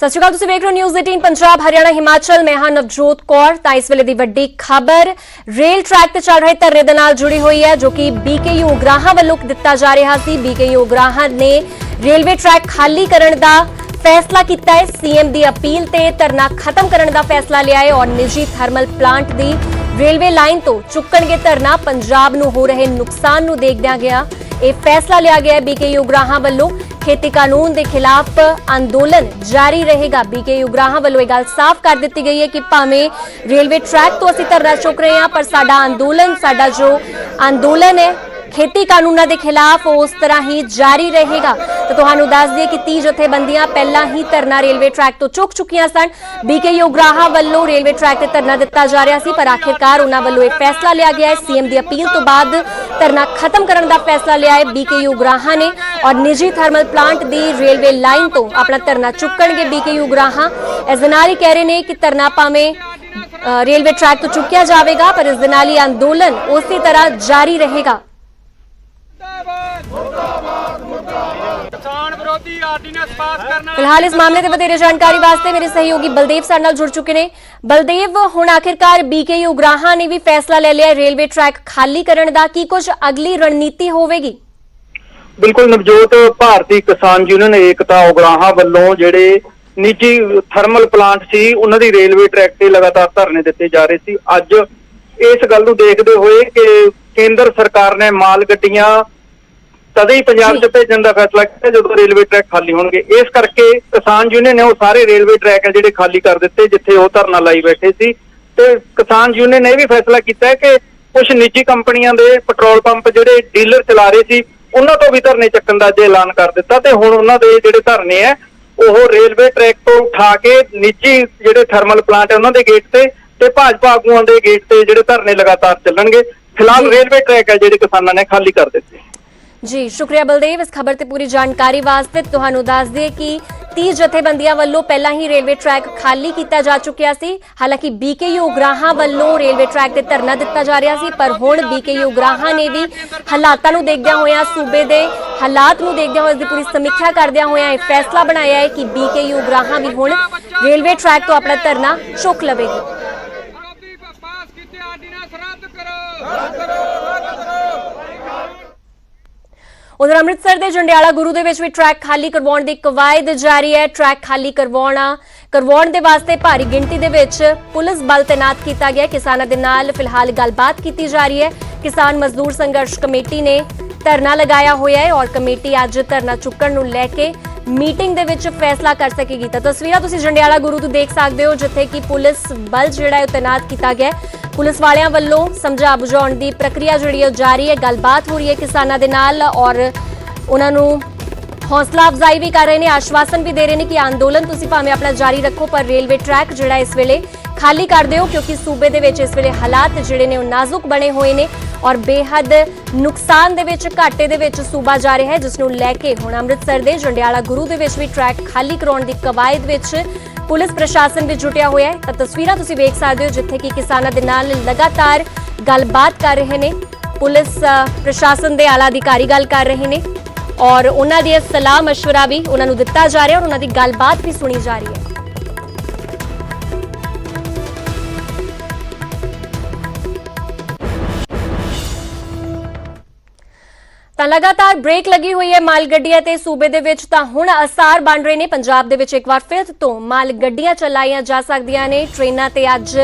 सत श्री अकाल, तुसीं वेख रहे हो न्यूज़ 18 पंजाब हरियाणा हिमाचल। मैं हां नवजोत कौर। तां इस वेले दी वड्डी खबर रेल ट्रैक ते चल रहे धरने दे नाल जुड़ी हुई है, जो कि बीकेयू उगराहां वल्लों दित्ता जा रहा सी। बीकेयू उगराहां ने रेलवे ट्रैक खाली करन दा फैसला किया है। सीएम की अपील ते धरना खत्म करने का फैसला लिया है और निजी थर्मल प्लांट की रेलवे लाइन तो चुकणगे धरना। पंजाब नूं हो रहे नुकसान नूं देखदिआं गया यह फैसला लिया गया है। बीकेयू उगराहां वल्लों खेती कानून के खिलाफ अंदोलन जारी रहेगा। बीकेयू उगराहां वल्लों यह गल साफ कर दी गई है कि भावें रेलवे ट्रैक तो असीं धरना चुक रहे हैं, पर साडा अंदोलन, साडा जो अंदोलन है खेती कानूनों के खिलाफ उस तरह ही जारी रहेगा। तो तुहानू दस दिए कि 30 जथेबंदियां पहला ही धरना रेलवे ट्रैक तो चुक चुकियां सन। बीकेयू उगराहां वल्लों रेलवे ट्रैक ते धरना दिता जा रहा सी, पर आखिरकार उन्हां वल्लों यह फैसला लिया गया है। सीएम की अपील तो बाद धरना खत्म करने का फैसला लिया है बीकेयू उगराहां ने और निजी थर्मल प्लांट की रेलवे लाइन तो अपना धरना चुकणगे। बीकेयू उगराहां इस दे नाल ही कह रहे हैं कि धरना भावें रेलवे ट्रैक तो चुकिया जाएगा, पर इस दे नाल ही अंदोलन उसी तरह जारी रहेगा। फिलहाल इस मामले की वधेरे जानकारी वास्ते मेरे सहयोगी बलदेव साडे नाल जुड़ चुके हैं। बलदेव, हुण आखिरकार बीकेयू उगराहां ने भी फैसला ले लिया रेलवे ट्रैक खाली करने का, की कुछ अगली रणनीति होवेगी? बिल्कुल नवजोत, भारतीय किसान यूनियन एकता उगराहां वल्लों जिहड़े निजी थर्मल प्लांट सी उन्हां दी रेलवे ट्रैक ते लगातार धरने दिते जा रहे सी। अज इस गल नूं देखदे होए कि केंद्र सरकार ने माल गड्डियां तदे ही पंजाब च भेजण दा फैसला किया जदों रेलवे ट्रैक खाली होणगे। इस करके किसान यूनियन ने वो सारे रेलवे ट्रैक है जिहड़े खाली कर दिते जिथे वो धरना लाई बैठे सी। ते किसान यूनियन ने भी फैसला किया है कि कुछ निजी कंपनियां दे पेट्रोल पंप जिहड़े डीलर चला रहे सी उन्हां तो भी धरने चक्कण दा ऐलान कर दिता। ते हुण उन्हां दे जिहड़े धरने है वो रेलवे ट्रैक तो उठा के निजी जिहड़े थर्मल प्लांट है उन्हां दे गेट ते भाजपा आगूआं दे गेट ते जिहड़े धरने लगातार चलणगे। फिलहाल रेलवे ट्रैक है जिहड़े किसानां ने खाली कर दिते। जी शुक्रिया बलदेव इस खबर से पूरी जानकारी वास्ते। तुहानू दस दिए कि 30 जथेबंदियां वल्लों पहला ही रेलवे ट्रैक खाली किया जा चुकिया सी। हालांकि बीकेयू उगराहां वल्लों रेलवे ट्रैक ते धरना दिता जा रहा सी, पर हुण बीकेयू उगराहां ने भी हालातां नूं देखदिआं होइआं, सूबे दे हालात नूं देखदिआं होइआं, इसदी पूरी समीक्षा करदिआं होइआं यह फैसला बनाया है कि बीकेयू उगराहां भी हुण रेलवे ट्रैक तो अपना धरना चुक लवेगी। उधर अमृतसर के जंडियाला गुरु दे विच भी ट्रैक खाली करवाउण दी कवायद जारी है। ट्रैक खाली करवाउण दे वास्ते भारी गिणती दे विच पुलिस बल तैनात किया गया। किसानां दे नाल फिलहाल गलबात की जा रही है। किसान मजदूर संघर्ष कमेटी ने धरना लगाया होया है और कमेटी अज धरना चुकण नूं लैके मीटिंग दे विच फैसला कर सकेगी। तो तस्वीरां तुसीं जंडियाला गुरु तो देख सकते हो, जिथे कि पुलिस बल जिहड़ा है तैनात किया गया। पुलिस वालियां वल्लों समझा बुझाउण दी प्रक्रिया जिहड़ी है जारी है। गलबात हो रही है किसानां दे नाल और उन्हां नूं हौसला अफजाई भी कर रहे हैं, आश्वासन भी दे रहे हैं कि अंदोलन तुसीं भावें अपना जारी रखो, पर रेलवे ट्रैक जिहड़ा इस वेले खाली कर दिओ, क्योंकि सूबे दे विच इस वेले हालात जिहड़े ने नाजुक बने हुए ने और बेहद नुकसान दे विच घाटे दे विच सूबा जा रहा है, जिसनूं लैके हुण अमृतसर दे जंडियाला गुरु दे विच भी ट्रैक खाली कराउण दी कवायद विच पुलिस प्रशासन भी जुटिया होया है। तो तस्वीरां तुसीं वेख सकदे हो, जिथे कि किसानां दे नाल लगातार गलबात कर रहे ने। पुलिस प्रशासन दे आला अधिकारी गल कर रहे ने और उन्हां दी सलाह मशवरा भी उन्हां नूं दित्ता जा रहा है और उन्हां दी गलबात भी सुनी जा रही है। ਤਾਂ लगातार ब्रेक लगी हुई है माल गड्डियां ते सूबे दे विच तां हुण असार बन रहे ने। पंजाब दे विच एक बार फिर तो माल गड्डियां चलाईआं जा सकदियां ने। ट्रेनां ते अज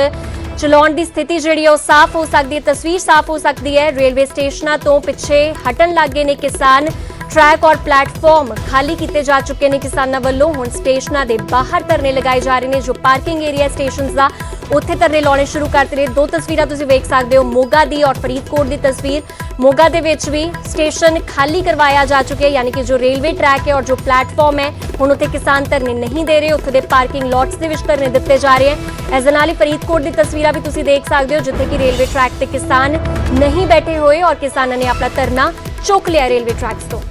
चलाउण दी स्थिति जिहड़ी है साफ हो सकदी है, तस्वीर साफ हो सकती है। रेलवे स्टेशनां तो पिछे हटण लग गए ने किसान। ट्रैक और प्लेटफॉर्म खाली किए जा चुके हैं किसानों वालों। हुण स्टेशनां दे बाहर धरने लगाए जा रहे हैं। जो पार्किंग एरिया स्टेशन का उत्थे धरने लाने शुरू करते रहे। दो तस्वीरां तुसीं वेख सकते हो, मोगा दी और फरीदकोट की तस्वीर। मोगा दे विच भी स्टेशन खाली करवाया जा चुका है, यानी कि जो रेलवे ट्रैक है और जो प्लेटफॉर्म है हुण उत्थे किसान धरने नहीं दे रहे, उत्थे दे पार्किंग लॉट्स दे विच धरने दिते जा रहे हैं। इस दे नाल ही फरीदकोट की तस्वीरां भी तुसीं देख सकते हो, जिथे कि रेलवे ट्रैक ते किसान नहीं बैठे हुए और किसानों ने अपना धरना चुक लिया रेलवे ट्रैक्स तो।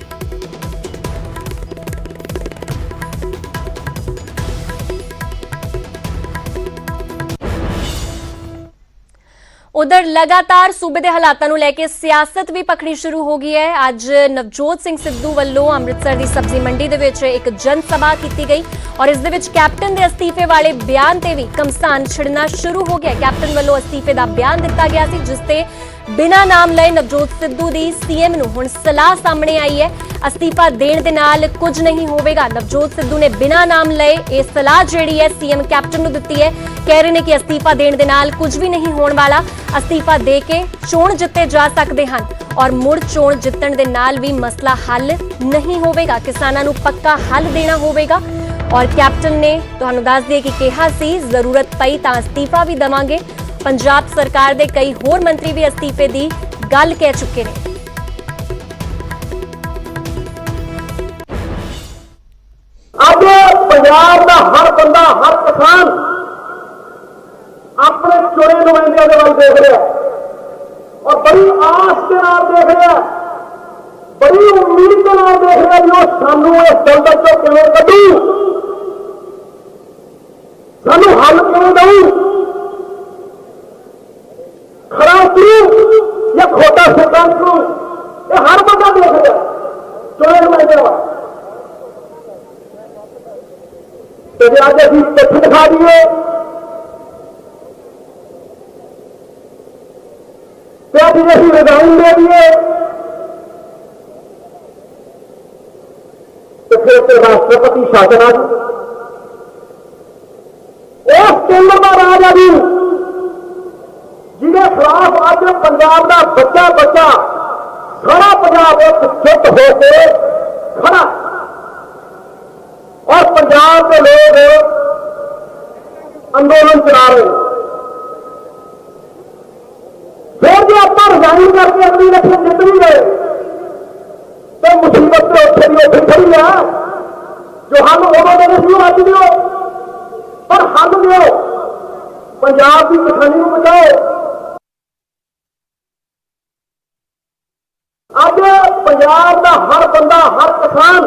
ਉਧਰ ਲਗਾਤਾਰ ਸੂਬੇ ਦੇ ਹਾਲਾਤਾਂ ਨੂੰ ਲੈ ਕੇ ਸਿਆਸਤ ਵੀ ਪਖੜੀ ਸ਼ੁਰੂ ਹੋ ਗਈ ਹੈ। ਅੱਜ ਨਵਜੋਤ ਸਿੰਘ ਸਿੱਧੂ ਵੱਲੋਂ ਅੰਮ੍ਰਿਤਸਰ ਦੀ ਸਬਜ਼ੀ ਮੰਡੀ ਦੇ ਵਿੱਚ ਇੱਕ ਜਨ ਸਭਾ ਕੀਤੀ ਗਈ ਔਰ ਇਸ ਦੇ ਵਿੱਚ ਕੈਪਟਨ ਦੇ ਅਸਤੀਫੇ ਵਾਲੇ ਬਿਆਨ ਤੇ ਵੀ ਘਮਸਾਨ ਛਿੜਨਾ ਸ਼ੁਰੂ ਹੋ ਗਿਆ। ਕੈਪਟਨ ਵੱਲੋਂ ਅਸਤੀਫੇ ਦਾ ਬਿਆਨ ਦਿੱਤਾ ਗਿਆ ਸੀ ਜਿਸ ਤੇ ਬਿਨਾਂ ਨਾਮ ਲਏ ਨਵਜੋਤ ਸਿੱਧੂ ਦੀ ਸੀਐਮ ਨੂੰ ਹੁਣ ਸਲਾਹ ਸਾਹਮਣੇ ਆਈ ਹੈ। ਅਸਤੀਫਾ ਦੇਣ ਦੇ ਨਾਲ ਕੁਝ ਨਹੀਂ ਹੋਵੇਗਾ। ਨਵਜੋਤ ਸਿੱਧੂ ਨੇ ਬਿਨਾਂ ਨਾਮ ਲਏ ਇਹ ਸਲਾਹ ਜਿਹੜੀ ਹੈ ਸੀਐਮ ਕੈਪਟਨ ਨੂੰ ਦਿੱਤੀ ਹੈ। ਕਹਿ ਰਹੇ ਨੇ ਕਿ ਅਸਤੀਫਾ ਦੇਣ ਦੇ ਨਾਲ ਕੁਝ ਵੀ ਨਹੀਂ ਹੋਣ ਵਾਲਾ। ਅਸਤੀਫਾ ਦੇ ਕੇ ਚੋਣ ਜਿੱਤੇ ਜਾ ਸਕਦੇ ਹਨ ਔਰ ਮੁੜ ਚੋਣ ਜਿੱਤਣ ਦੇ ਨਾਲ ਵੀ ਮਸਲਾ ਹੱਲ ਨਹੀਂ ਹੋਵੇਗਾ। ਕਿਸਾਨਾਂ ਨੂੰ ਪੱਕਾ ਹੱਲ ਦੇਣਾ ਹੋਵੇਗਾ ਔਰ ਕੈਪਟਨ ਨੇ ਤੁਹਾਨੂੰ ਦੱਸ ਦਈਏ ਕਿ ਕਿਹਾ ਸੀ ਜ਼ਰੂਰਤ ਪਈ ਤਾਂ ਅਸਤੀਫਾ ਵੀ ਦੇਵਾਂਗੇ। ਪੰਜਾਬ ਸਰਕਾਰ ਦੇ ਕਈ ਹੋਰ ਮੰਤਰੀ ਵੀ ਅਸਤੀਫੇ ਦੀ ਗੱਲ ਕਹਿ ਚੁੱਕੇ ਨੇ। अब पंजाब का हर बंदा हर किसान अपने चुने नुमाइंदे के वाल देख रहा है और बड़ी आस के नाल देख रहा है, बड़ी उम्मीद के नाल देख रहा है जो सानू इस दलदल चो किवें कढू, सानू हल किवें दऊ, खरा करू या खोटा सिद्धांत करू, ये हर बंदा देख रहा है चुने नुमाइंदे वाल। तो आज अभी तथ्य दिखा दिए, आज अभी रिजाइन दे दिए, तो फिर तो राष्ट्रपति शासन आ गया। उस केंद्र का राज अभी जिन्हें खिलाफ आज पंजाब का बच्चा बच्चा सारा पंजाब चुप होकर खड़ा और पंजाब के लोग अंदोलन चला रहे हैं। फिर जो आप रिजाइन करके अगली इलेक्शन जित भी गए तो मुसीबत तो उठे भी उठ खड़ी है। जो हल उदों देने सी अज दो, पर हल दो, पंजाब की किसानी को बचाओ। अज पंजाब का हर बंदा हर किसान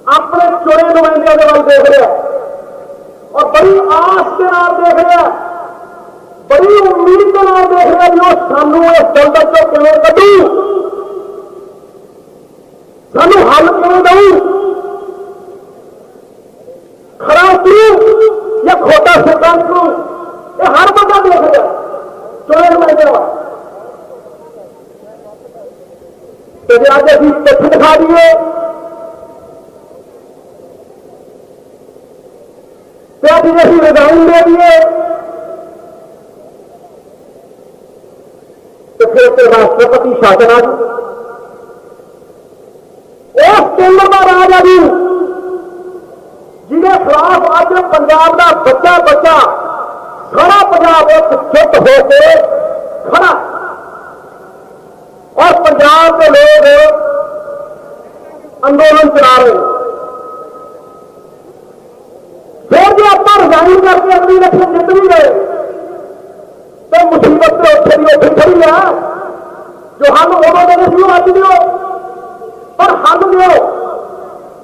अपने चुने नुमाइंदे के वाल देख रहा है और बड़ी आस के नाल देख रहा है, बड़ी उम्मीद के नाल देख रहा है जो सानू इस दलदल चो किवें कढू, सानू हल किवें दऊ, खरा करू या खोटा सिद्धांत करू, ये हर बंदा देख रहा है चुने नुमाइंदे वाल। तो आज अभी तथ्य दिखा दिए, आज अभी रिजाइन दे दिए, तो फिर तो राष्ट्रपति शासन आ गया। उस केंद्र का राज अभी जिन्हें खिलाफ आज पंजाब का बच्चा बच्चा सारा पंजाब चुप होकर खड़ा और पंजाब के लोग अंदोलन चला रहे हैं। फिर जो आप रिजाइन करके अगली इलेक्शन जित भी गए तो मुसीबत तो उठे भी उठ खड़ी है। जो हल उदों देने सी अज दो, पर हल दो,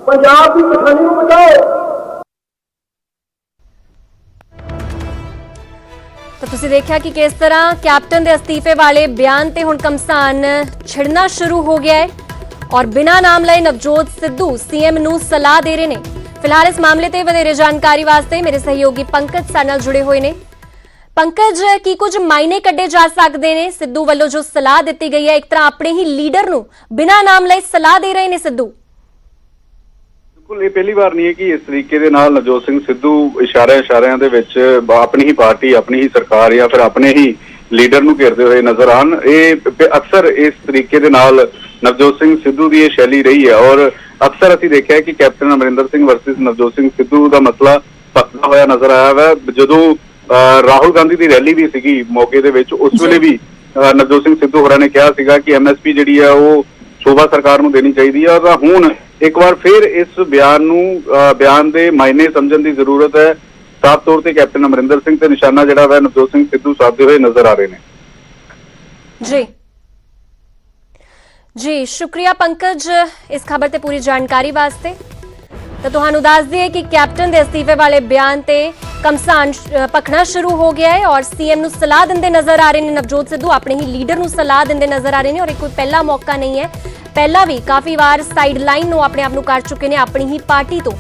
पंजाब की किसानी को बचाओ। ਤਾਂ ਤੁਸੀਂ ਦੇਖਿਆ ਕਿ ਕਿਸ ਤਰ੍ਹਾਂ ਕੈਪਟਨ ਦੇ ਅਸਤੀਫੇ ਵਾਲੇ ਬਿਆਨ ਤੇ ਹੁਣ ਘਮਸਾਨ ਛਿੜਨਾ ਸ਼ੁਰੂ ਹੋ ਗਿਆ ਹੈ ਔਰ ਬਿਨਾਂ ਨਾਮ ਲਏ ਨਵਜੋਤ ਸਿੱਧੂ ਸੀਐਮ ਨੂੰ ਸਲਾਹ ਦੇ ਰਹੇ ਨੇ। ਫਿਲਹਾਲ ਇਸ ਮਾਮਲੇ ਤੇ ਵਧੇਰੇ ਜਾਣਕਾਰੀ ਵਾਸਤੇ ਮੇਰੇ ਸਹਿਯੋਗੀ ਪੰਕਜ ਸਾਡੇ ਨਾਲ ਜੁੜੇ ਹੋਏ ਨੇ। ਪੰਕਜ, ਕੀ ਕੁਝ ਮਾਇਨੇ ਕੱਢੇ ਜਾ ਸਕਦੇ ਨੇ ਸਿੱਧੂ ਵੱਲੋਂ ਜੋ ਸਲਾਹ ਦਿੱਤੀ ਗਈ ਹੈ? ਇੱਕ ਤਰ੍ਹਾਂ ਆਪਣੇ ਹੀ ਲੀਡਰ ਨੂੰ ਬਿਨਾਂ ਨਾਮ ਲਏ ਸਲਾਹ ਦੇ ਰਹੇ ਨੇ ਸਿੱਧੂ। ਬਿਲਕੁਲ, ਇਹ ਪਹਿਲੀ ਵਾਰ ਨਹੀਂ ਹੈ ਕਿ ਇਸ ਤਰੀਕੇ ਦੇ ਨਾਲ ਨਵਜੋਤ ਸਿੰਘ ਸਿੱਧੂ ਇਸ਼ਾਰਿਆਂ ਦੇ ਵਿੱਚ ਆਪਣੀ ਹੀ ਪਾਰਟੀ, ਆਪਣੀ ਹੀ ਸਰਕਾਰ ਜਾਂ ਫਿਰ ਆਪਣੇ ਹੀ ਲੀਡਰ ਨੂੰ ਘੇਰਦੇ ਹੋਏ ਨਜ਼ਰ ਆਉਣ। ਇਹ ਅਕਸਰ ਇਸ ਤਰੀਕੇ ਦੇ ਨਾਲ ਨਵਜੋਤ ਸਿੰਘ ਸਿੱਧੂ ਦੀ ਇਹ ਸ਼ੈਲੀ ਰਹੀ ਹੈ ਔਰ ਅਕਸਰ ਅਸੀਂ ਦੇਖਿਆ ਕਿ ਕੈਪਟਨ ਅਮਰਿੰਦਰ ਸਿੰਘ ਵਰਸਸ ਨਵਜੋਤ ਸਿੰਘ ਸਿੱਧੂ ਦਾ ਮਸਲਾ ਪੱਕਾ ਹੋਇਆ ਨਜ਼ਰ ਆਇਆ ਹੈ। ਜਦੋਂ ਰਾਹੁਲ ਗਾਂਧੀ ਦੀ ਰੈਲੀ ਵੀ ਸੀਗੀ ਮੌਕੇ ਦੇ ਵਿੱਚ, ਉਸ ਵੇਲੇ ਵੀ ਨਵਜੋਤ ਸਿੰਘ ਸਿੱਧੂ ਹੋਰਾਂ ਨੇ ਕਿਹਾ ਸੀਗਾ ਕਿ ਐਮਐਸਪੀ ਜਿਹੜੀ ਹੈ ਉਹ ਸੂਬਾ ਸਰਕਾਰ ਨੂੰ ਦੇਣੀ ਚਾਹੀਦੀ ਹੈ। ਤਾਂ ਹੁਣ ਇੱਕ ਵਾਰ ਫਿਰ ਇਸ ਬਿਆਨ ਦੇ ਮਾਇਨੇ ਸਮਝਣ ਦੀ ਜ਼ਰੂਰਤ ਹੈ। ਸਾਫ਼ ਤੌਰ ਤੇ ਕੈਪਟਨ ਅਮਰਿੰਦਰ ਸਿੰਘ ਤੇ ਨਿਸ਼ਾਨਾ ਜਿਹੜਾ ਵਾ ਨਵਜੋਤ ਸਿੰਘ ਸਿੱਧੂ ਸਾਧਦੇ ਹੋਏ ਨਜ਼ਰ ਆ ਰਹੇ ਨੇ। जी शुक्रिया पंकज इस खबर ते पूरी जानकारी वास्ते। तो तुहानू दस दिए कि कैप्टन के अस्तीफे वाले बयान ते ਕਮਸਾਨ ਪਖਣਾ ਸ਼ੁਰੂ ਹੋ ਗਿਆ ਹੈ ਔਰ ਸੀਐਮ ਨੂੰ ਸਲਾਹ ਦਿੰਦੇ ਨਜ਼ਰ ਆ ਰਹੇ ਨੇ ਨਵਜੋਤ ਸਿੱਧੂ, ਆਪਣੇ ਹੀ ਲੀਡਰ ਨੂੰ ਸਲਾਹ ਦਿੰਦੇ ਨਜ਼ਰ ਆ ਰਹੇ ਨੇ ਔਰ ਇਹ ਕੋਈ ਪਹਿਲਾ ਮੌਕਾ ਨਹੀਂ ਹੈ, ਪਹਿਲਾਂ ਵੀ ਕਾਫੀ ਵਾਰ ਸਾਈਡ ਲਾਈਨ ਨੂੰ ਆਪਣੇ ਆਪ ਨੂੰ ਕਰ ਚੁੱਕੇ ਨੇ ਆਪਣੀ ਹੀ ਪਾਰਟੀ ਤੋਂ।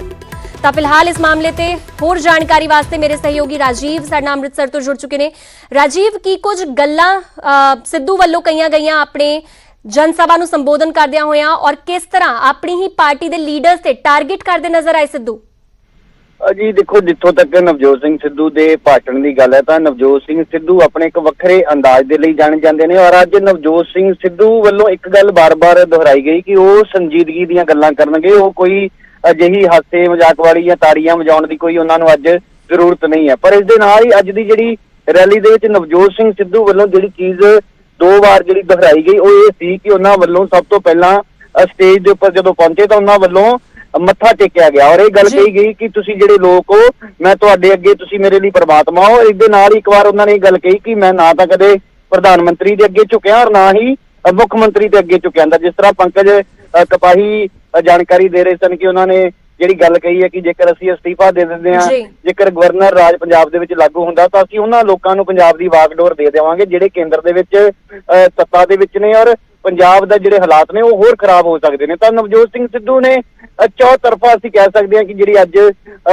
ਤਾਂ ਫਿਲਹਾਲ ਇਸ ਮਾਮਲੇ ਤੇ ਹੋਰ ਜਾਣਕਾਰੀ ਵਾਸਤੇ ਮੇਰੇ ਸਹਿਯੋਗੀ ਰਾਜੀਵ ਸਾਡੇ ਨਾਲ ਅੰਮ੍ਰਿਤਸਰ ਤੋਂ ਜੁੜ ਚੁੱਕੇ ਨੇ। ਰਾਜੀਵ, ਕੀ ਕੁਝ ਗੱਲਾਂ ਸਿੱਧੂ ਵੱਲੋਂ ਕਹੀਆਂ ਗਈਆਂ ਆਪਣੇ ਜਨ ਸਭਾ ਨੂੰ ਸੰਬੋਧਨ ਕਰਦਿਆਂ ਹੋਇਆਂ ਔਰ ਕਿਸ ਤਰ੍ਹਾਂ ਆਪਣੀ ਹੀ ਪਾਰਟੀ ਦੇ ਲੀਡਰਸ ਤੇ ਟਾਰਗੇਟ ਕਰਦੇ ਨਜ਼ਰ ਆਏ ਸਿੱਧੂ? ਜੀ ਦੇਖੋ, ਜਿੱਥੋਂ ਤੱਕ ਨਵਜੋਤ ਸਿੰਘ ਸਿੱਧੂ ਦੇ ਭਾਸ਼ਣ ਦੀ ਗੱਲ ਹੈ ਤਾਂ ਨਵਜੋਤ ਸਿੰਘ ਸਿੱਧੂ ਆਪਣੇ ਇੱਕ ਵੱਖਰੇ ਅੰਦਾਜ਼ ਦੇ ਲਈ ਜਾਣੇ ਜਾਂਦੇ ਨੇ ਔਰ ਅੱਜ ਨਵਜੋਤ ਸਿੰਘ ਸਿੱਧੂ ਵੱਲੋਂ ਇੱਕ ਗੱਲ ਬਾਰ-ਬਾਰ ਦੁਹਰਾਈ ਗਈ ਕਿ ਉਹ ਸੰਜੀਦਗੀ ਦੀਆਂ ਗੱਲਾਂ ਕਰਨਗੇ, ਉਹ ਕੋਈ ਅਜਿਹੀ ਹਾਸੇ ਮਜ਼ਾਕ ਵਾਲੀ ਜਾਂ ਤਾੜੀਆਂ ਵਜਾਉਣ ਦੀ ਕੋਈ ਉਹਨਾਂ ਨੂੰ ਅੱਜ ਜ਼ਰੂਰਤ ਨਹੀਂ ਹੈ। ਪਰ ਇਸ ਦੇ ਨਾਲ ਹੀ ਅੱਜ ਦੀ ਜਿਹੜੀ ਰੈਲੀ ਦੇ ਵਿੱਚ ਨਵਜੋਤ ਸਿੰਘ ਸਿੱਧੂ ਵੱਲੋਂ ਜਿਹੜੀ ਚੀਜ਼ ਦੋ ਵਾਰ ਜਿਹੜੀ ਦੁਹਰਾਈ ਗਈ ਉਹ ਇਹ ਸੀ ਕਿ ਉਹਨਾਂ ਵੱਲੋਂ ਸਭ ਤੋਂ ਪਹਿਲਾਂ ਸਟੇਜ ਦੇ ਉੱਪਰ ਜਦੋਂ ਪਹੁੰਚੇ ਤਾਂ ਉਹਨਾਂ ਵੱਲੋਂ ਮੱਥਾ ਟੇਕਿਆ ਗਿਆ ਔਰ ਇਹ ਗੱਲ ਕਹੀ ਗਈ ਕਿ ਤੁਸੀਂ ਜਿਹੜੇ ਲੋਕ ਹੋ, ਮੈਂ ਤੁਹਾਡੇ ਅੱਗੇ, ਤੁਸੀਂ ਮੇਰੇ ਲਈ ਪ੍ਰਮਾਤਮਾ ਹੋ। ਇਸ ਦੇ ਨਾਲ ਇੱਕ ਵਾਰ ਉਹਨਾਂ ਨੇ ਇਹ ਗੱਲ ਕਹੀ ਕਿ ਮੈਂ ਨਾ ਤਾਂ ਕਦੇ ਪ੍ਰਧਾਨ ਮੰਤਰੀ ਦੇ ਅੱਗੇ ਝੁਕਿਆ ਔਰ ਨਾ ਹੀ ਮੁੱਖ ਮੰਤਰੀ ਦੇ ਅੱਗੇ ਝੁਕਿਆ ਹੁੰਦਾ। ਜਿਸ ਤਰ੍ਹਾਂ ਪੰਕਜ ਕਪਾਹੀ ਜਾਣਕਾਰੀ ਦੇ ਰਹੇ ਸਨ ਕਿ ਉਹਨਾਂ ਨੇ ਜਿਹੜੀ ਗੱਲ ਕਹੀ ਹੈ ਕਿ ਜੇਕਰ ਅਸੀਂ ਅਸਤੀਫਾ ਦੇ ਦਿੰਦੇ ਹਾਂ, ਜੇਕਰ ਗਵਰਨਰ ਰਾਜ ਪੰਜਾਬ ਦੇ ਵਿੱਚ ਲਾਗੂ ਹੁੰਦਾ ਤਾਂ ਅਸੀਂ ਉਹਨਾਂ ਲੋਕਾਂ ਨੂੰ ਪੰਜਾਬ ਦੀ ਵਾਗਡੋਰ ਦੇ ਦੇਵਾਂਗੇ ਜਿਹੜੇ ਕੇਂਦਰ ਦੇ ਵਿੱਚ ਸੱਤਾ ਦੇ ਵਿੱਚ ਨੇ ਔਰ ਪੰਜਾਬ ਦਾ ਜਿਹੜੇ ਹਾਲਾਤ ਨੇ ਉਹ ਹੋਰ ਖਰਾਬ ਹੋ ਸਕਦੇ ਨੇ। ਤਾਂ ਨਵਜੋਤ ਸਿੰਘ ਸਿੱਧੂ ਨੇ ਚੌਤਰਫਾ ਅਸੀਂ ਕਹਿ ਸਕਦੇ ਹਾਂ ਕਿ ਜਿਹੜੀ ਅੱਜ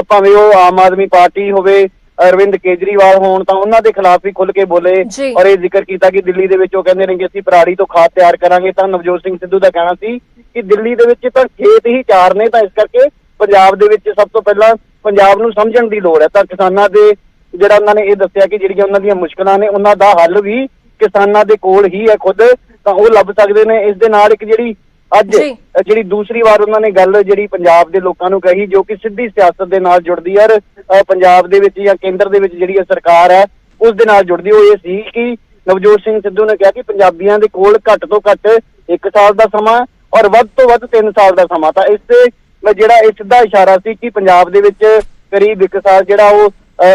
ਭਾਵੇਂ ਉਹ ਆਮ ਆਦਮੀ ਪਾਰਟੀ ਹੋਵੇ, ਅਰਵਿੰਦ ਕੇਜਰੀਵਾਲ ਹੋਣ, ਤਾਂ ਉਹਨਾਂ ਦੇ ਖਿਲਾਫ ਵੀ ਖੁੱਲ ਕੇ ਬੋਲੇ ਔਰ ਇਹ ਜ਼ਿਕਰ ਕੀਤਾ ਕਿ ਦਿੱਲੀ ਦੇ ਵਿੱਚ ਉਹ ਕਹਿੰਦੇ ਨੇ ਕਿ ਅਸੀਂ ਪਰਾਲੀ ਤੋਂ ਖਾਦ ਤਿਆਰ ਕਰਾਂਗੇ। ਤਾਂ ਨਵਜੋਤ ਸਿੰਘ ਸਿੱਧੂ ਦਾ ਕਹਿਣਾ ਸੀ ਕਿ ਦਿੱਲੀ ਦੇ ਵਿੱਚ ਤਾਂ ਖੇਤ ਹੀ ਚਾਰ ਨੇ, ਤਾਂ ਇਸ ਕਰਕੇ ਪੰਜਾਬ ਦੇ ਵਿੱਚ ਸਭ ਤੋਂ ਪਹਿਲਾਂ ਪੰਜਾਬ ਨੂੰ ਸਮਝਣ ਦੀ ਲੋੜ ਹੈ। ਤਾਂ ਕਿਸਾਨਾਂ ਦੇ ਜਿਹੜਾ ਉਹਨਾਂ ਨੇ ਇਹ ਦੱਸਿਆ ਕਿ ਜਿਹੜੀਆਂ ਉਹਨਾਂ ਦੀਆਂ ਮੁਸ਼ਕਲਾਂ ਨੇ ਉਹਨਾਂ ਦਾ ਹੱਲ ਵੀ ਕਿਸਾਨਾਂ ਦੇ ਕੋਲ ਹੀ ਹੈ ਖੁਦ, ਤਾਂ ਉਹ ਲੱਭ ਸਕਦੇ ਨੇ। ਇਸ ਦੇ ਨਾਲ ਇੱਕ ਜਿਹੜੀ ਅੱਜ ਜਿਹੜੀ ਦੂਸਰੀ ਵਾਰ ਉਹਨਾਂ ਨੇ ਗੱਲ ਜਿਹੜੀ ਪੰਜਾਬ ਦੇ ਲੋਕਾਂ ਨੂੰ ਕਹੀ ਜੋ ਕਿ ਸਿੱਧੀ ਸਿਆਸਤ ਦੇ ਨਾਲ ਜੁੜਦੀ ਹੈ ਔਰ ਪੰਜਾਬ ਦੇ ਵਿੱਚ ਜਾਂ ਕੇਂਦਰ ਦੇ ਵਿੱਚ ਜਿਹੜੀ ਸਰਕਾਰ ਹੈ ਉਸ ਦੇ ਨਾਲ ਜੁੜਦੀ, ਉਹ ਇਹ ਸੀ ਕਿ ਨਵਜੋਤ ਸਿੰਘ ਸਿੱਧੂ ਨੇ ਕਿਹਾ ਕਿ ਪੰਜਾਬੀਆਂ ਦੇ ਕੋਲ ਘੱਟ ਤੋਂ ਘੱਟ 1 ਸਾਲ ਦਾ ਸਮਾਂ ਔਰ ਵੱਧ ਤੋਂ ਵੱਧ 3 ਸਾਲ ਦਾ ਸਮਾਂ। ਤਾਂ ਇਸ ਤੇ ਜਿਹੜਾ ਇਹ ਸਿੱਧਾ ਇਸ਼ਾਰਾ ਸੀ ਕਿ ਪੰਜਾਬ ਦੇ ਵਿੱਚ ਕਰੀਬ 1 ਸਾਲ ਜਿਹੜਾ ਉਹ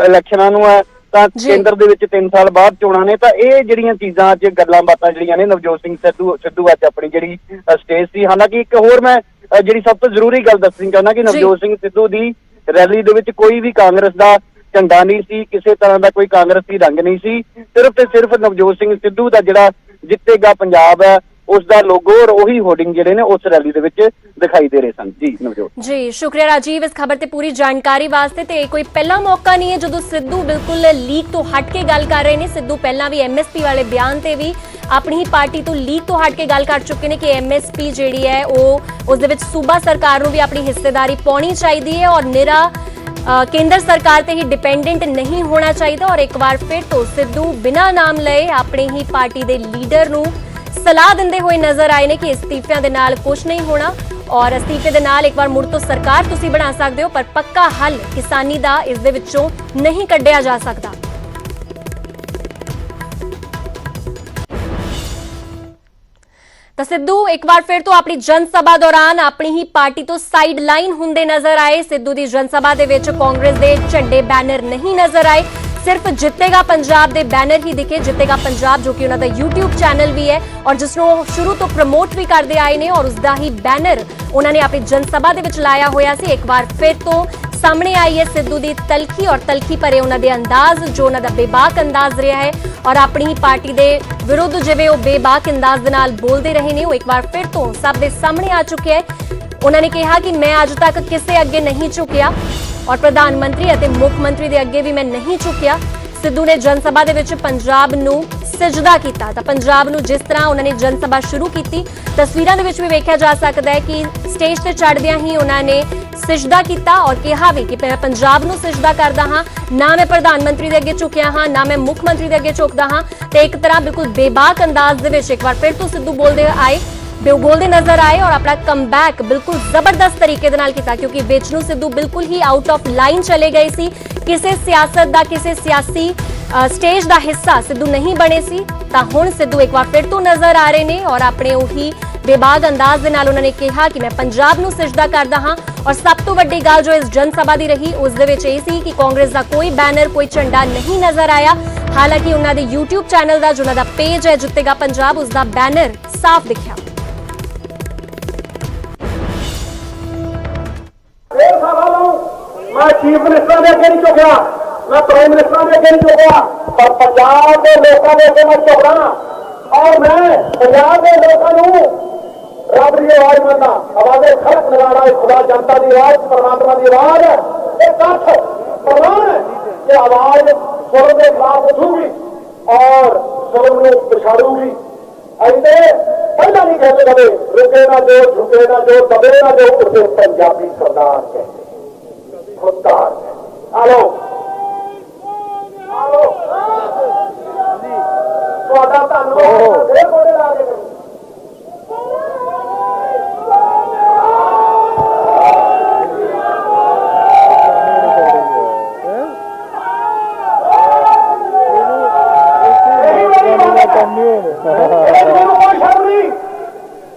ਇਲੈਕਸ਼ਨਾਂ ਨੂੰ ਹੈ ਤਾਂ ਕੇਂਦਰ ਦੇ ਵਿੱਚ 3 ਸਾਲ ਬਾਅਦ ਚੋਣਾਂ ਨੇ। ਤਾਂ ਇਹ ਜਿਹੜੀਆਂ ਚੀਜ਼ਾਂ ਅੱਜ ਗੱਲਾਂ ਬਾਤਾਂ ਜਿਹੜੀਆਂ ਨੇ ਨਵਜੋਤ ਸਿੰਘ ਸਿੱਧੂ ਅੱਜ ਆਪਣੀ ਜਿਹੜੀ ਸਟੇਜ ਸੀ। ਹਾਲਾਂਕਿ ਇੱਕ ਹੋਰ ਮੈਂ ਜਿਹੜੀ ਸਭ ਤੋਂ ਜ਼ਰੂਰੀ ਗੱਲ ਦੱਸਣੀ ਚਾਹੁੰਦਾ ਕਿ ਨਵਜੋਤ ਸਿੰਘ ਸਿੱਧੂ ਦੀ ਰੈਲੀ ਦੇ ਵਿੱਚ ਕੋਈ ਵੀ ਕਾਂਗਰਸ ਦਾ ਝੰਡਾ ਨਹੀਂ ਸੀ, ਕਿਸੇ ਤਰ੍ਹਾਂ ਦਾ ਕੋਈ ਕਾਂਗਰਸੀ ਰੰਗ ਨਹੀਂ ਸੀ, ਸਿਰਫ ਤੇ ਸਿਰਫ ਨਵਜੋਤ ਸਿੰਘ ਸਿੱਧੂ ਦਾ ਜਿਹੜਾ ਜਿੱਤੇਗਾ ਪੰਜਾਬ ਹੈ ਉਸ ਦਾ ਲੋਗੋ ਔਰ ਉਹੀ ਹੋਰਡਿੰਗ ਜਿਹੜੇ ਨੇ ਉਸ ਰੈਲੀ ਦੇ ਵਿੱਚ ਦਿਖਾਈ ਦੇ ਰਹੇ ਸਨ। ਜੀ ਨਵਜੋਤ ਜੀ, ਸ਼ੁਕਰੀਆ ਰਾਜੀਵ ਇਸ ਖਬਰ ਤੇ ਪੂਰੀ ਜਾਣਕਾਰੀ ਵਾਸਤੇ। ਤੇ ਕੋਈ ਪਹਿਲਾ ਮੌਕਾ ਨਹੀਂ ਹੈ ਜਦੋਂ ਸਿੱਧੂ ਬਿਲਕੁਲ ਲੀਕ ਤੋਂ ਹਟ ਕੇ ਗੱਲ ਕਰ ਰਹੇ ਨੇ। ਸਿੱਧੂ ਪਹਿਲਾਂ ਵੀ ਐਮਐਸਪੀ ਵਾਲੇ ਬਿਆਨ ਤੇ ਵੀ ਆਪਣੀ ਹੀ ਪਾਰਟੀ ਤੋਂ ਲੀਕ ਤੋਂ ਹਟ ਕੇ ਗੱਲ ਕਰ ਚੁੱਕੇ ਨੇ ਕਿ ਐਮਐਸਪੀ ਜਿਹੜੀ ਹੈ ਉਹ ਉਸ ਦੇ ਵਿੱਚ ਸੂਬਾ ਸਰਕਾਰ ਨੂੰ ਵੀ ਆਪਣੀ ਹਿੱਸੇਦਾਰੀ ਪਾਉਣੀ ਚਾਹੀਦੀ ਹੈ ਔਰ ਨਿਰਾ ਕੇਂਦਰ ਸਰਕਾਰ ਤੇ ਹੀ ਡਿਪੈਂਡੈਂਟ ਨਹੀਂ ਹੋਣਾ ਚਾਹੀਦਾ। ਔਰ ਇੱਕ ਵਾਰ ਫਿਰ ਤੋਂ ਸਿੱਧੂ ਬਿਨਾਂ ਨਾਮ ਲਏ ਆਪਣੀ ਹੀ ਪਾਰਟੀ ਦੇ ਲੀਡਰ ਨੂੰ ਸਲਾਹ ਦਿੰਦੇ ਹੋਏ ਨਜ਼ਰ ਆਏ ਨੇ ਕਿ ਅਸਤੀਫਿਆਂ ਦੇ ਨਾਲ ਕੁਝ ਨਹੀਂ ਹੋਣਾ ਔਰ ਅਸਤੀਫੇ ਦੇ ਨਾਲ ਇੱਕ ਵਾਰ ਮੁੜ ਤੋਂ ਸਰਕਾਰ ਤੁਸੀਂ ਬਣਾ ਸਕਦੇ ਹੋ ਪਰ ਪੱਕਾ ਹੱਲ ਕਿਸਾਨੀ ਦਾ ਇਸ ਦੇ ਵਿੱਚੋਂ ਨਹੀਂ ਕੱਢਿਆ ਜਾ ਸਕਦਾ। ਤਾਂ ਸਿੱਧੂ ਇੱਕ ਵਾਰ ਫਿਰ ਤੋਂ ਆਪਣੀ ਜਨ ਸਭਾ ਦੌਰਾਨ ਆਪਣੀ ਹੀ ਪਾਰਟੀ ਤੋਂ ਸਾਈਡ ਲਾਈਨ ਹੁੰਦੇ ਨਜ਼ਰ ਆਏ। ਸਿੱਧੂ ਦੀ ਜਨ ਸਭਾ ਦੇ ਵਿੱਚ ਕਾਂਗਰਸ ਦੇ ਝੰਡੇ ਬੈਨਰ ਨਹੀਂ ਨਜ਼ਰ ਆਏ, ਸਿਰਫ ਜਿੱਤੇਗਾ ਪੰਜਾਬ ਦੇ ਬੈਨਰ ਹੀ ਦਿਖੇ। ਜਿੱਤੇਗਾ ਪੰਜਾਬ ਜੋ ਕਿ ਉਹਨਾਂ ਦਾ YouTube ਚੈਨਲ ਵੀ ਹੈ ਔਰ ਜਿਸ ਨੂੰ ਸ਼ੁਰੂ ਤੋਂ ਪ੍ਰਮੋਟ ਵੀ ਕਰਦੇ ਆਏ ਨੇ ਔਰ ਉਸ ਦਾ ਹੀ ਬੈਨਰ ਉਹਨਾਂ ਨੇ ਆਪਣੀ ਜਨ ਸਭਾ ਦੇ ਵਿੱਚ ਲਾਇਆ ਹੋਇਆ ਸੀ। ਇੱਕ ਵਾਰ ਫਿਰ ਤੋਂ ਸਾਹਮਣੇ ਆਈ ਹੈ ਸਿੱਧੂ ਦੀ ਤਲਖੀ ਔਰ ਤਲਖੀ ਭਰੇ ਉਹਨਾਂ ਦੇ ਅੰਦਾਜ਼ ਜੋ ਉਹਨਾਂ ਦਾ ਬੇਬਾਕ ਅੰਦਾਜ਼ ਰਿਹਾ ਹੈ ਔਰ ਆਪਣੀ ਹੀ ਪਾਰਟੀ ਦੇ ਵਿਰੁੱਧ ਜਿਵੇਂ ਉਹ ਬੇਬਾਕ ਅੰਦਾਜ਼ ਦੇ ਨਾਲ ਬੋਲਦੇ ਰਹੇ ਨੇ ਉਹ ਇੱਕ ਵਾਰ ਫਿਰ ਤੋਂ ਸਭ ਦੇ ਸਾਹਮਣੇ ਆ ਚੁੱਕਿਆ ਹੈ। ਉਹਨਾਂ ਨੇ ਕਿਹਾ ਕਿ ਮੈਂ ਅੱਜ ਤੱਕ ਕਿਸੇ ਅੱਗੇ ਨਹੀਂ ਝੁਕਿਆ ਔਰ ਪ੍ਰਧਾਨ ਮੰਤਰੀ ਅਤੇ ਮੁੱਖ ਮੰਤਰੀ ਦੇ ਅੱਗੇ ਵੀ ਮੈਂ ਨਹੀਂ ਝੁਕਿਆ। ਸਿੱਧੂ ਨੇ ਜਨ ਸਭਾ ਦੇ ਵਿੱਚ ਪੰਜਾਬ ਨੂੰ ਸਜਦਾ ਕੀਤਾ। ਤਾਂ ਪੰਜਾਬ ਨੂੰ ਜਿਸ ਤਰ੍ਹਾਂ ਉਹਨਾਂ ਨੇ ਜਨ ਸਭਾ ਸ਼ੁਰੂ ਕੀਤੀ ਤਸਵੀਰਾਂ ਦੇ ਵਿੱਚ ਵੀ ਵੇਖਿਆ ਜਾ ਸਕਦਾ ਹੈ ਕਿ ਸਟੇਜ ਤੇ ਚੜ੍ਹਦਿਆਂ ਹੀ ਉਹਨਾਂ ਨੇ ਸਜਦਾ ਕੀਤਾ ਔਰ ਕਿਹਾ ਵੀ ਕਿ ਮੈਂ ਪੰਜਾਬ ਨੂੰ ਸਜਦਾ ਕਰਦਾ ਹਾਂ, ਨਾ ਮੈਂ ਪ੍ਰਧਾਨ ਮੰਤਰੀ ਦੇ ਅੱਗੇ ਝੁਕਿਆ ਹਾਂ, ਨਾ ਮੈਂ ਮੁੱਖ ਮੰਤਰੀ ਦੇ ਅੱਗੇ ਝੁਕਦਾ ਹਾਂ। ਤੇ ਇੱਕ ਤਰ੍ਹਾਂ ਬਿਲਕੁਲ ਬੇਬਾਕ ਅੰਦਾਜ਼ ਦੇ ਵਿੱਚ ਇੱਕ ਵਾਰ ਫਿਰ ਤੋਂ ਸਿੱਧੂ ਬੋਲਦੇ ਨਜ਼ਰ ਆਏ ਔਰ ਆਪਣਾ ਕਮਬੈਕ ਬਿਲਕੁਲ ਜ਼ਬਰਦਸਤ ਤਰੀਕੇ ਦੇ ਨਾਲ ਕੀਤਾ ਕਿਉਂਕਿ ਵਿੱਚ ਨੂੰ ਸਿੱਧੂ ਬਿਲਕੁਲ ਹੀ ਆਊਟ ਆਫ ਲਾਈਨ ਚਲੇ ਗਏ ਸੀ। ਕਿਸੇ ਸਿਆਸਤ ਦਾ ਕਿਸੇ ਸਿਆਸੀ ਸਟੇਜ ਦਾ ਹਿੱਸਾ ਸਿੱਧੂ ਨਹੀਂ ਬਣੇ ਸੀ। ਤਾਂ ਹੁਣ ਸਿੱਧੂ ਇੱਕ ਵਾਰ ਫਿਰ ਤੋਂ ਨਜ਼ਰ ਆ ਰਹੇ ਨੇ ਔਰ ਆਪਣੇ ਉਹੀ ਬੇਬਾਕ ਅੰਦਾਜ਼ ਦੇ ਨਾਲ ਉਹਨਾਂ ਨੇ ਕਿਹਾ ਕਿ ਮੈਂ ਪੰਜਾਬ ਨੂੰ ਸਜਦਾ ਕਰਦਾ ਹਾਂ। ਔਰ ਸਭ ਤੋਂ ਵੱਡੀ ਗੱਲ ਜੋ ਇਸ ਜਨ ਸਭਾ ਦੀ ਰਹੀ ਉਸ ਦੇ ਵਿੱਚ ਇਹ ਸੀ ਕਿ ਕਾਂਗਰਸ ਦਾ ਕੋਈ ਬੈਨਰ ਕੋਈ ਝੰਡਾ ਨਹੀਂ ਨਜ਼ਰ ਆਇਆ। ਹਾਲਾਂਕਿ ਉਹਨਾਂ ਦੇ YouTube ਚੈਨਲ ਦਾ ਜੋ ਉਹਨਾਂ ਦਾ ਪੇਜ ਹੈ ਜਿੱਤੇਗਾ ਪੰਜਾਬ ਉਸ ਦਾ ਬੈਨਰ ਸਾਫ਼ ਦਿਖਿਆ। ਮੈਂ ਚੀਫ ਮਿਨਿਸਟਰ ਦੇ ਅੱਗੇ ਨਹੀਂ ਝੁਕਿਆ, मैं प्राइम मिनिस्टर के अगे नहीं झुकूंगा, पर पंजाब के लोगों के अगे मैं झुकना और मैं पंजाब के लोगों को रब की आवाज मनना। आवाज़े खड़क लगाना खुदा जनता की आवाज, परमात्मा की आवाज एक कथ प्रमाण है कि आवाज जुल्म के खिलाफ उठूगी और जुल्म को पिछाड़ूगी। ऐसे पहला नहीं कहते कभी रुके ना जो, झुके ना जो, दबे ना जो, उसे पंजाबी सरदार कहते खुददार। हेलो ਤੁਹਾਡਾ ਧੰਨਵਾਦ ਇਹ ਬੋਲੇ ਲਾ ਕੇ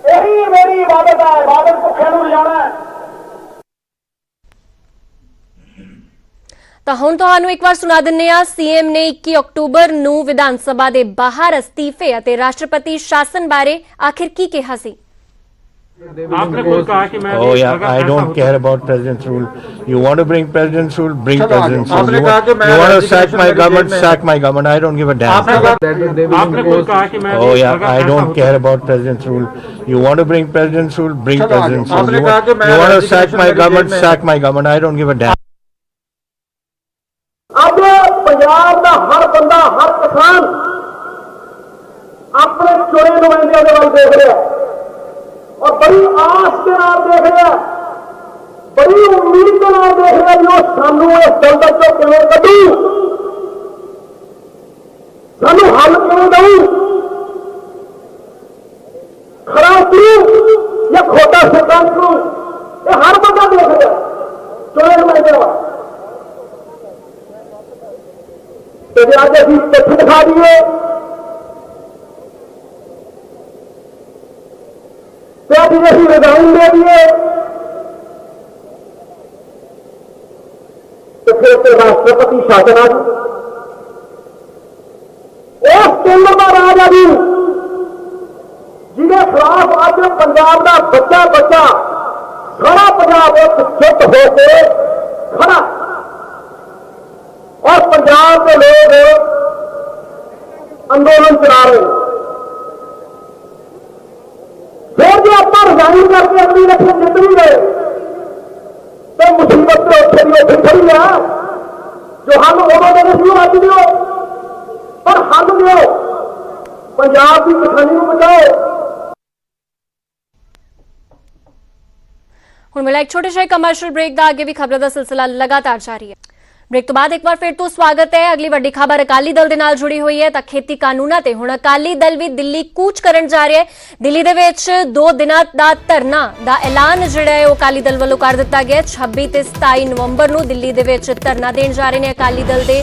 ਇਹੀ ਮੇਰੀ ਇਬਾਦਤ ਹੈ, ਇਬਾਦਤ ਭੁੱਖੇ ਨੂੰ ਲਿਜਾਣਾ ਹੈ। ਤਾਂ ਹੁਣ ਤੁਹਾਨੂੰ ਇੱਕ ਵਾਰ ਸੁਣਾ ਦਿੰਨੇ ਆ। ਸੀਐਮ ਨੇ 21 ਅਕਤੂਬਰ ਨੂੰ ਵਿਧਾਨ ਸਭਾ ਦੇ ਬਾਹਰ ਅਸਤੀਫੇ ਅਤੇ ਰਾਸ਼ਟਰਪਤੀ ਸ਼ਾਸਨ ਬਾਰੇ ਆਖਿਰ ਕੀ ਕਿਹਾ ਸੀ। आपने खुद कहा कि मैं Oh yeah, I don't care about president's rule. You want to bring president's rule, bring president's rule. आपने You कहा कि मैं want to sack resignation my मेरी government, जेब में sack my government. I don't give a damn. आपने खुद कहा कि मैं Oh yeah, I don't care about president's rule. You want to bring president's rule, bring president's rule. आपने You कहा कि मैं want to sack resignation my मेरी government, जेब में sack my government. I don't give a damn. अब पंजाब का हर बंदा, हर किसान अपने चुने नुमाइंदे के वाल देख रहा है और बड़ी आस के नाल देख रहा है, बड़ी उम्मीद के नाल देख रहा है जो सानू इस दलदल चो किवें कढू, सानू हल किवें दऊ, खरा करू या खोटा सिद्धांत करू, ये हर बंदा देख रहा है चुने नुमाइंदे वाल। तो आज अभी तथ्य दिखा दिए, अभी अभी रिजाइन दे दिए, तो फिर तो राष्ट्रपति शासन आ गया। उस केंद्र का राज अभी जिन्हें खिलाफ आज पंजाब का बच्चा बच्चा सारा पंजाब एक जुट होकर खड़ा और पंजाब के लोग अंदोलन चला रहे हैं। फिर जो आप रिजाइन करके अपनी इलेक्शन जित भी गए तो मुसीबत तो उठे खड़ी है। जो हल उदों देने सी अज दो, पर हल दो, पंजाब की किसानी को बचाओ। ਹੁਣ ਮਿਲਾ ਇੱਕ ਛੋਟੇ ਜਿਹੇ ਕਮਰਸ਼ੀਅਲ ਬ੍ਰੇਕ ਦਾ। ਅੱਗੇ ਵੀ ਖਬਰਾਂ ਦਾ ਸਿਲਸਿਲਾ ਲਗਾਤਾਰ ਜਾਰੀ ਹੈ। ਬ੍ਰੇਕ ਤੋਂ ਬਾਅਦ ਇੱਕ ਵਾਰ ਫਿਰ ਤੋਂ ਸਵਾਗਤ ਹੈ। ਅਗਲੀ ਵੱਡੀ ਖਬਰ ਅਕਾਲੀ ਦਲ ਦੇ ਨਾਲ ਜੁੜੀ ਹੋਈ ਹੈ ਤਾਂ ਖੇਤੀ ਕਾਨੂੰਨਾਂ ਤੇ ਹੁਣ ਅਕਾਲੀ ਦਲ ਵੀ ਦਿੱਲੀ ਕੂਚ ਕਰਨ ਜਾ ਰਿਹਾ ਹੈ। ਦਿੱਲੀ ਦੇ ਵਿੱਚ 2 ਦਿਨਾਂ ਦਾ ਧਰਨਾ ਦਾ ਐਲਾਨ ਜਿਹੜਾ ਹੈ ਉਹ ਅਕਾਲੀ ਦਲ ਵੱਲੋਂ ਕਰ ਦਿੱਤਾ ਗਿਆ। 26 ਤੇ 27 ਨਵੰਬਰ ਨੂੰ ਦਿੱਲੀ ਦੇ ਵਿੱਚ ਧਰਨਾ ਦੇਣ ਜਾ ਰਹੇ ਨੇ ਅਕਾਲੀ ਦਲ ਦੇ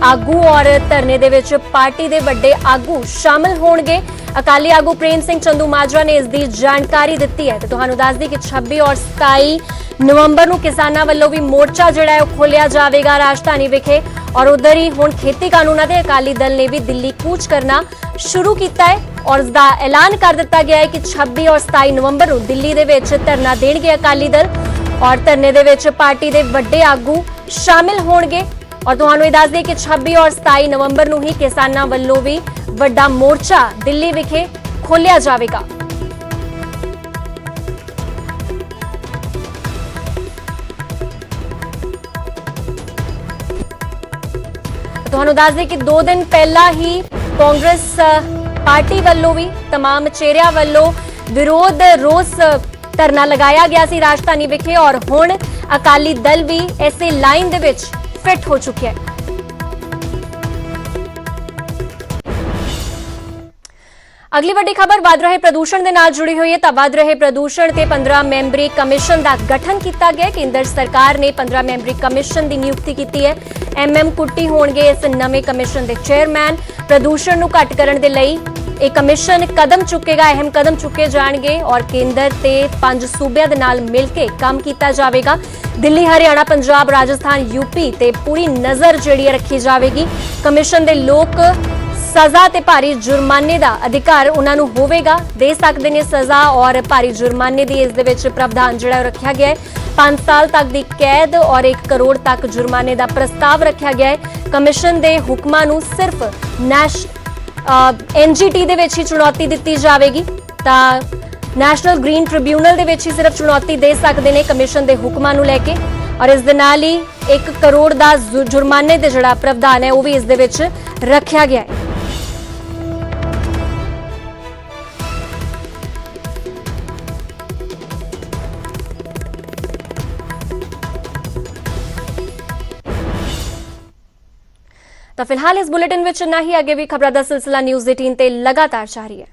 ਆਗੂ ਔਰ ਧਰਨੇ ਦੇ ਵਿੱਚ ਪਾਰਟੀ ਦੇ ਵੱਡੇ ਆਗੂ ਸ਼ਾਮਲ ਹੋਣਗੇ। ਅਕਾਲੀ ਆਗੂ ਪ੍ਰੇਮ ਸਿੰਘ ਚੰਦੂ ਮਾਜਰਾ ਨੇ ਇਸ ਦੀ ਜਾਣਕਾਰੀ ਦਿੱਤੀ ਹੈ ਤੇ ਤੁਹਾਨੂੰ ਦੱਸ ਦਈਏ ਕਿ 26 ਔਰ 27 ਨਵੰਬਰ ਨੂੰ ਕਿਸਾਨਾਂ ਵੱਲੋਂ ਵੀ ਮੋਰਚਾ ਜਿਹੜਾ ਹੈ ਉਹ ਖੋਲਿਆ ਜਾਵੇਗਾ ਰਾਜਧਾਨੀ ਵਿਖੇ। ਔਰ ਉਧਰ ਹੀ ਹੁਣ ਖੇਤੀ ਕਾਨੂੰਨਾਂ ਦੇ ਅਕਾਲੀ ਦਲ ਨੇ ਵੀ ਦਿੱਲੀ ਕੂਚ ਕਰਨਾ ਸ਼ੁਰੂ ਕੀਤਾ ਹੈ ਔਰ ਇਸ ਦਾ ਐਲਾਨ ਕਰ ਦਿੱਤਾ ਗਿਆ ਹੈ ਕਿ 26 ਔਰ 27 ਨਵੰਬਰ ਨੂੰ ਦਿੱਲੀ ਦੇ ਵਿੱਚ ਧਰਨਾ ਦੇਣਗੇ ਅਕਾਲੀ ਦਲ ਔਰ ਧਰਨੇ ਦੇ ਵਿੱਚ ਪਾਰਟੀ ਦੇ ਵੱਡੇ ਆਗੂ ਸ਼ਾਮਿਲ ਹੋਣਗੇ। ਔਰ ਤੁਹਾਨੂੰ ਇਹ ਦੱਸ ਦਈਏ ਕਿ 26 ਔਰ 27 ਨਵੰਬਰ ਨੂੰ ਹੀ ਕਿਸਾਨਾਂ ਵੱਲੋਂ ਵੀ ਵੱਡਾ ਮੋਰਚਾ ਦਿੱਲੀ ਵਿਖੇ ਖੋਲਿਆ ਜਾਵੇਗਾ। ਤੁਹਾਨੂੰ ਦੱਸ ਦਈਏ ਕਿ 2 ਦਿਨ ਪਹਿਲਾਂ ਹੀ ਕਾਂਗਰਸ ਪਾਰਟੀ ਵੱਲੋਂ ਵੀ तमाम ਚਿਹਰਿਆਂ ਵੱਲੋਂ ਵਿਰੋਧ ਰੋਸ ਧਰਨਾ ਲਗਾਇਆ ਗਿਆ ਸੀ ਰਾਜਧਾਨੀ ਵਿਖੇ ਔਰ ਹੁਣ ਅਕਾਲੀ ਦਲ ਵੀ ਇਸੇ ਲਾਈਨ ਦੇ ਵਿੱਚ ਫਿੱਟ ਹੋ ਚੁੱਕਿਆ ਹੈ। ਅਗਲੀ ਵੱਡੀ ਖਬਰ ਵਧ ਰਹੇ ਪ੍ਰਦੂਸ਼ਣ ਦੇ ਨਾਲ ਜੁੜੀ ਹੋਈ ਹੈ ਤਾਂ ਵਧ ਰਹੇ ਪ੍ਰਦੂਸ਼ਣ ਤੇ 15 ਮੈਂਬਰੀ ਕਮਿਸ਼ਨ ਦਾ ਗਠਨ ਕੀਤਾ ਗਿਆ। ਕੇਂਦਰ ਸਰਕਾਰ ਨੇ 15 ਮੈਂਬਰੀ ਕਮਿਸ਼ਨ ਦੀ ਨਿਯੁਕਤੀ ਕੀਤੀ ਹੈ। MM ਕੁੱਟੀ ਹੋਣਗੇ ਇਸ ਨਵੇਂ ਕਮਿਸ਼ਨ ਦੇ ਚੇਅਰਮੈਨ। ਪ੍ਰਦੂਸ਼ਣ ਨੂੰ ਘੱਟ ਕਰਨ ਦੇ ਲਈ ਇਹ ਕਮਿਸ਼ਨ ਕਦਮ ਚੁੱਕੇਗਾ, ਅਹਿਮ ਕਦਮ ਚੁੱਕੇ ਜਾਣਗੇ ਔਰ ਕੇਂਦਰ ਤੇ 5 ਸੂਬਿਆਂ ਦੇ ਨਾਲ ਮਿਲ ਕੇ ਕੰਮ ਕੀਤਾ ਜਾਵੇਗਾ। ਦਿੱਲੀ, ਹਰਿਆਣਾ, ਪੰਜਾਬ, ਰਾਜਸਥਾਨ, UP ਤੇ ਪੂਰੀ ਨਜ਼ਰ ਜਿਹੜੀ ਰੱਖੀ ਜਾਵੇਗੀ। ਕਮਿਸ਼ਨ ਦੇ ਲੋਕ ਸਜ਼ਾ ਤੇ ਭਾਰੀ ਜੁਰਮਾਨੇ ਦਾ ਅਧਿਕਾਰ ਉਹਨਾਂ ਨੂੰ ਹੋਵੇਗਾ, ਦੇ ਸਕਦੇ ਨੇ ਸਜ਼ਾ ਔਰ ਭਾਰੀ ਜੁਰਮਾਨੇ ਦੀ ਇਸ ਦੇ ਵਿੱਚ ਪ੍ਰਾਵਧਾਨ ਜਿਹੜਾ ਉਹ ਰੱਖਿਆ ਗਿਆ ਹੈ। 5 ਸਾਲ ਤੱਕ ਦੀ ਕੈਦ ਔਰ 1 ਕਰੋੜ ਤੱਕ ਜੁਰਮਾਨੇ ਦਾ ਪ੍ਰਸਤਾਵ ਰੱਖਿਆ ਗਿਆ ਹੈ। ਕਮਿਸ਼ਨ ਦੇ ਹੁਕਮਾਂ ਨੂੰ ਸਿਰਫ NGT ਦੇ ਵਿੱਚ ਹੀ ਚੁਣੌਤੀ ਦਿੱਤੀ ਜਾਵੇਗੀ, ਤਾਂ ਨੈਸ਼ਨਲ ਗ੍ਰੀਨ ਟ੍ਰਿਬਿਊਨਲ ਦੇ ਵਿੱਚ ਹੀ ਸਿਰਫ ਚੁਣੌਤੀ ਦੇ ਸਕਦੇ ਨੇ ਕਮਿਸ਼ਨ ਦੇ ਹੁਕਮਾਂ ਨੂੰ ਲੈ ਕੇ, ਔਰ ਇਸ ਦੇ ਨਾਲ ਹੀ 1 ਕਰੋੜ ਦਾ ਜੁਰਮਾਨੇ ਦੇ ਜਿਹੜਾ ਪ੍ਰਾਵਧਾਨ ਹੈ ਉਹ ਵੀ ਇਸ ਦੇ ਵਿੱਚ ਰੱਖਿਆ ਗਿਆ ਹੈ। ਤਾਂ ਫਿਲਹਾਲ ਇਸ ਬੁਲੇਟਿਨ ਵਿੱਚ ਇੰਨਾ ਹੀ। ਅੱਗੇ ਵੀ ਖਬਰਾਂ ਦਾ ਸਿਲਸਿਲਾ ਨਿਊਜ਼ 18 ਤੇ ਲਗਾਤਾਰ ਜਾਰੀ ਹੈ।